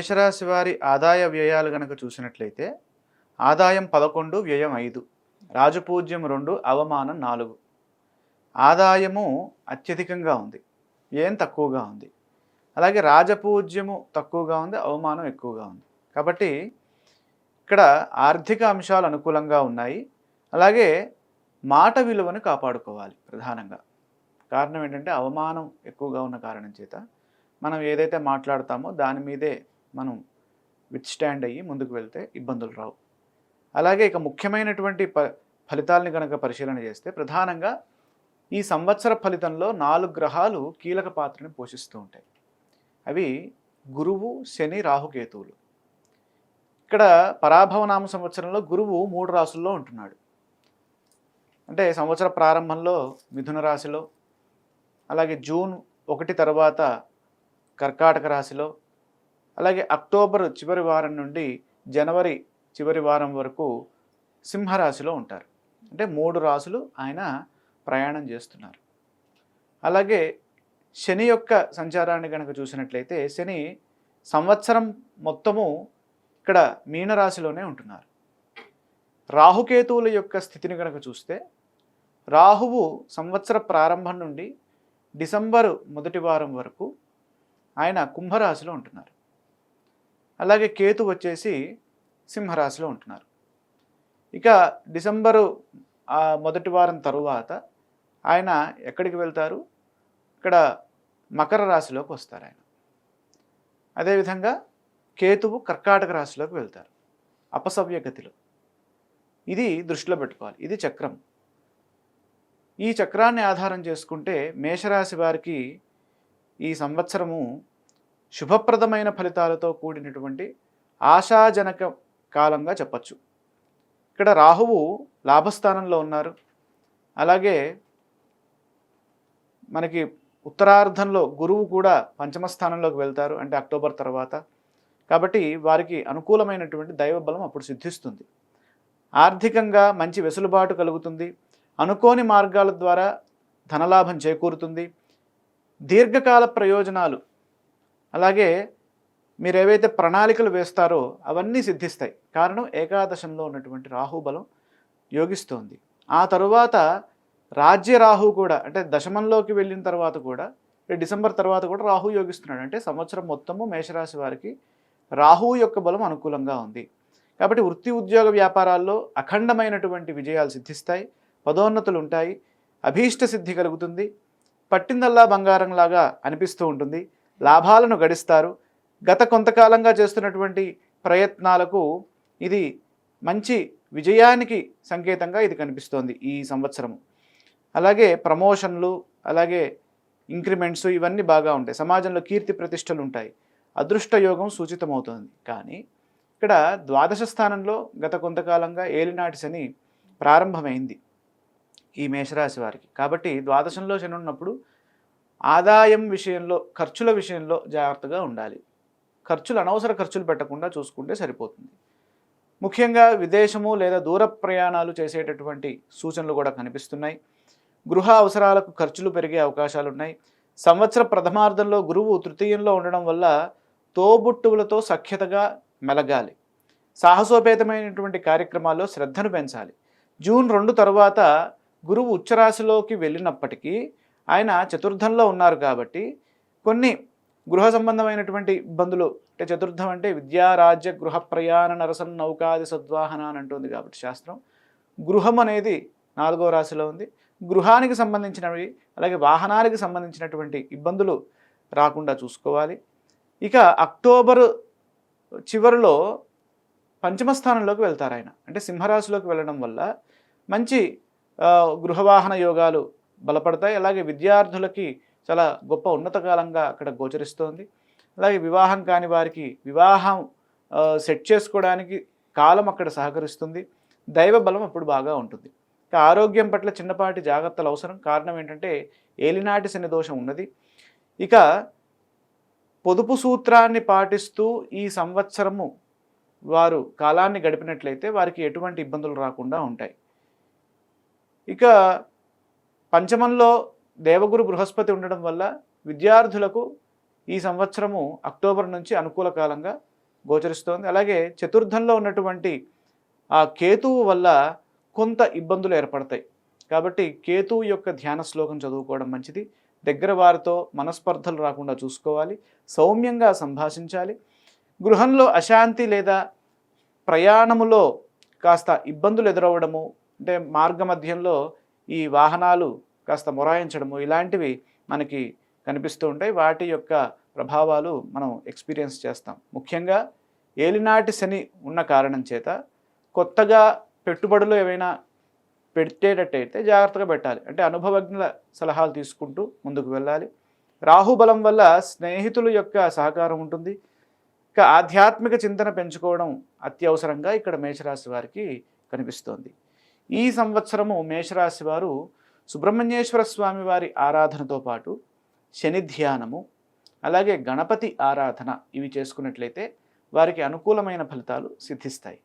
మేషరాశి వారి ఆదాయ వ్యయాలు గనక చూసినట్లయితే ఆదాయం 11, వ్యయం 5, రాజపూజ్యం 2, అవమానం 4. ఆదాయము అత్యధికంగా ఉంది, వ్యయం తక్కువగా ఉంది. అలాగే రాజపూజ్యము తక్కువగా ఉంది, అవమానం ఎక్కువగా ఉంది. కాబట్టి ఇక్కడ ఆర్థిక అంశాలు అనుకూలంగా ఉన్నాయి. అలాగే మాట విలువను కాపాడుకోవాలి ప్రధానంగా. కారణం ఏంటంటే అవమానం ఎక్కువగా ఉన్న కారణం చేత మనం ఏదైతే మాట్లాడతామో దాని మీదే మనం విత్స్టాండ్ అయ్యి ముందుకు వెళ్తే ఇబ్బందులు రావు. అలాగే ఇక ముఖ్యమైనటువంటి ఫలితాలని కనుక పరిశీలన చేస్తే ప్రధానంగా ఈ సంవత్సర ఫలితంలో 4 గ్రహాలు కీలక పాత్రని పోషిస్తూ ఉంటాయి. అవి గురువు, శని, రాహుకేతువులు. ఇక్కడ పరాభవనామ సంవత్సరంలో గురువు 3 రాసుల్లో ఉంటున్నాడు. అంటే సంవత్సర ప్రారంభంలో మిథున రాశిలో, అలాగే జూన్ 1 తర్వాత కర్కాటక రాశిలో, అలాగే అక్టోబర్ చివరి వారం నుండి జనవరి చివరి వారం వరకు సింహరాశిలో ఉంటారు. అంటే 3 రాశులు ఆయన ప్రయాణం చేస్తున్నారు. అలాగే శని యొక్క సంచారాన్ని కనుక చూసినట్లయితే శని సంవత్సరం మొత్తము ఇక్కడ మీనరాశిలోనే ఉంటున్నారు. రాహుకేతువుల యొక్క స్థితిని కనుక చూస్తే రాహువు సంవత్సర ప్రారంభం నుండి డిసెంబర్ మొదటి వారం వరకు ఆయన కుంభరాశిలో ఉంటున్నారు. అలాగే కేతు వచ్చేసి సింహరాశిలో ఉంటున్నారు. ఇక డిసెంబరు మొదటి వారం తరువాత ఆయన ఎక్కడికి వెళ్తారు? ఇక్కడ మకర రాశిలోకి వస్తారు ఆయన. అదేవిధంగా కేతువు కర్కాటక రాశిలోకి వెళ్తారు అపసవ్య గతిలో. ఇది దృష్టిలో పెట్టుకోవాలి. ఇది చక్రం. ఈ చక్రాన్ని ఆధారం చేసుకుంటే మేషరాశి వారికి ఈ సంవత్సరము శుభప్రదమైన ఫలితాలతో కూడినటువంటి ఆశాజనక కాలంగా చెప్పచ్చు. ఇక్కడ రాహువు లాభస్థానంలో ఉన్నారు. అలాగే మనకి ఉత్తరార్ధంలో గురువు కూడా పంచమ స్థానంలోకి వెళ్తారు, అంటే అక్టోబర్ తర్వాత. కాబట్టి వారికి అనుకూలమైనటువంటి దైవబలం అప్పుడు సిద్ధిస్తుంది. ఆర్థికంగా మంచి వెసులుబాటు కలుగుతుంది. అనుకోని మార్గాల ద్వారా ధనలాభం చేకూరుతుంది. దీర్ఘకాల ప్రయోజనాలు, అలాగే మీరు ఏవైతే ప్రణాళికలు వేస్తారో అవన్నీ సిద్ధిస్తాయి. కారణం ఏకాదశంలో ఉన్నటువంటి రాహుబలం యోగిస్తోంది. ఆ తరువాత రాజ్య రాహు కూడా, అంటే దశమంలోకి వెళ్ళిన తర్వాత కూడా, డిసెంబర్ తర్వాత కూడా రాహు యోగిస్తున్నాడు. అంటే సంవత్సరం మొత్తము మేషరాశి వారికి రాహువు యొక్క బలం అనుకూలంగా ఉంది. కాబట్టి వృత్తి, ఉద్యోగ, వ్యాపారాల్లో అఖండమైనటువంటి విజయాలు సిద్ధిస్తాయి. పదోన్నతులు ఉంటాయి. అభీష్ట సిద్ధి కలుగుతుంది. పట్టిందల్లా బంగారంలాగా అనిపిస్తూ ఉంటుంది. లాభాలను గడిస్తారు. గత కొంతకాలంగా చేస్తున్నటువంటి ప్రయత్నాలకు ఇది మంచి విజయానికి సంకేతంగా ఇది కనిపిస్తోంది ఈ సంవత్సరము. అలాగే ప్రమోషన్లు, అలాగే ఇంక్రిమెంట్స్ ఇవన్నీ బాగా ఉంటాయి. సమాజంలో కీర్తి ప్రతిష్టలు ఉంటాయి. అదృష్ట యోగం సూచితమవుతుంది. కానీ ఇక్కడ ద్వాదశ స్థానంలో గత కొంతకాలంగా ఏలినాటి శని ప్రారంభమైంది ఈ మేషరాశి వారికి. కాబట్టి ద్వాదశంలో శని ఉన్నప్పుడు ఆదాయం విషయంలో, ఖర్చుల విషయంలో జాగ్రత్తగా ఉండాలి. అనవసర ఖర్చులు పెట్టకుండా చూసుకుంటే సరిపోతుంది. ముఖ్యంగా విదేశము లేదా దూర ప్రయాణాలు చేసేటటువంటి సూచనలు కూడా కనిపిస్తున్నాయి. గృహ అవసరాలకు ఖర్చులు పెరిగే అవకాశాలు ఉన్నాయి. సంవత్సర ప్రథమార్థంలో గురువు తృతీయంలో ఉండడం వల్ల తోబుట్టువులతో సఖ్యతగా మెలగాలి. సాహసోపేతమైనటువంటి కార్యక్రమాల్లో శ్రద్ధను పెంచాలి. జూన్ 2 తర్వాత గురువు ఉచ్చరాశిలోకి వెళ్ళినప్పటికీ ఆయన చతుర్థంలో ఉన్నారు కాబట్టి కొన్ని గృహ సంబంధమైనటువంటి ఇబ్బందులు, అంటే చతుర్థం అంటే విద్యా, రాజ్య, గృహ ప్రయాణ, నరసన్, నౌకాది సద్వాహన అని అంటుంది కాబట్టి శాస్త్రం. గృహం అనేది 4వ రాశిలో ఉంది. గృహానికి సంబంధించినవి, అలాగే వాహనానికి సంబంధించినటువంటి ఇబ్బందులు రాకుండా చూసుకోవాలి. ఇక అక్టోబర్ చివరిలో పంచమ స్థానంలోకి వెళ్తారు ఆయన, అంటే సింహరాశిలోకి వెళ్ళడం వల్ల మంచి గృహవాహన యోగాలు బలపడతాయి. అలాగే విద్యార్థులకి చాలా గొప్ప ఉన్నత కాలంగా అక్కడ గోచరిస్తోంది. అలాగే వివాహం కాని వారికి వివాహం సెట్ చేసుకోవడానికి కాలం అక్కడ సహకరిస్తుంది. దైవ బలం అప్పుడు బాగా ఉంటుంది. ఇక ఆరోగ్యం పట్ల చిన్నపాటి జాగ్రత్తలు అవసరం. కారణం ఏంటంటే ఏలినాటి శని దోషం ఉన్నది. ఇక పొదుపు సూత్రాన్ని పాటిస్తూ ఈ సంవత్సరము వారు కాలాన్ని గడిపినట్లయితే వారికి ఎటువంటి ఇబ్బందులు రాకుండా ఉంటాయి. ఇక పంచమంలో దేవగురు బృహస్పతి ఉండడం వల్ల విద్యార్థులకు ఈ సంవత్సరము అక్టోబర్ నుంచి అనుకూల కాలంగా గోచరిస్తోంది. అలాగే చతుర్థంలో ఉన్నటువంటి ఆ కేతువు వల్ల కొంత ఇబ్బందులు ఏర్పడతాయి. కాబట్టి కేతువు యొక్క ధ్యాన శ్లోకం చదువుకోవడం మంచిది. దగ్గర వారితో మనస్పర్ధలు రాకుండా చూసుకోవాలి. సౌమ్యంగా సంభాషించాలి. గృహంలో అశాంతి లేదా ప్రయాణములో కాస్త ఇబ్బందులు ఎదురవ్వడము, అంటే మార్గమధ్యంలో ఈ వాహనాలు కాస్త మొరాయించడము, ఇలాంటివి మనకి కనిపిస్తూ ఉంటాయి. వాటి యొక్క ప్రభావాలు మనం ఎక్స్పీరియన్స్ చేస్తాం. ముఖ్యంగా ఏలినాటి శని ఉన్న కారణం చేత కొత్తగా పెట్టుబడులు ఏవైనా పెట్టేటట్టయితే జాగ్రత్తగా పెట్టాలి. అంటే అనుభవజ్ఞుల సలహాలు తీసుకుంటూ ముందుకు వెళ్ళాలి. రాహుబలం వల్ల స్నేహితుల యొక్క సహకారం ఉంటుంది. ఇక ఆధ్యాత్మిక చింతన పెంచుకోవడం అత్యవసరంగా ఇక్కడ మేషరాశి వారికి కనిపిస్తోంది. ఈ సంవత్సరము మేషరాశి వారు సుబ్రహ్మణ్యేశ్వర స్వామి వారి ఆరాధనతో పాటు శని ధ్యానము, అలాగే గణపతి ఆరాధన ఇవి చేసుకున్నట్లయితే వారికి అనుకూలమైన ఫలితాలు సిద్ధిస్తాయి.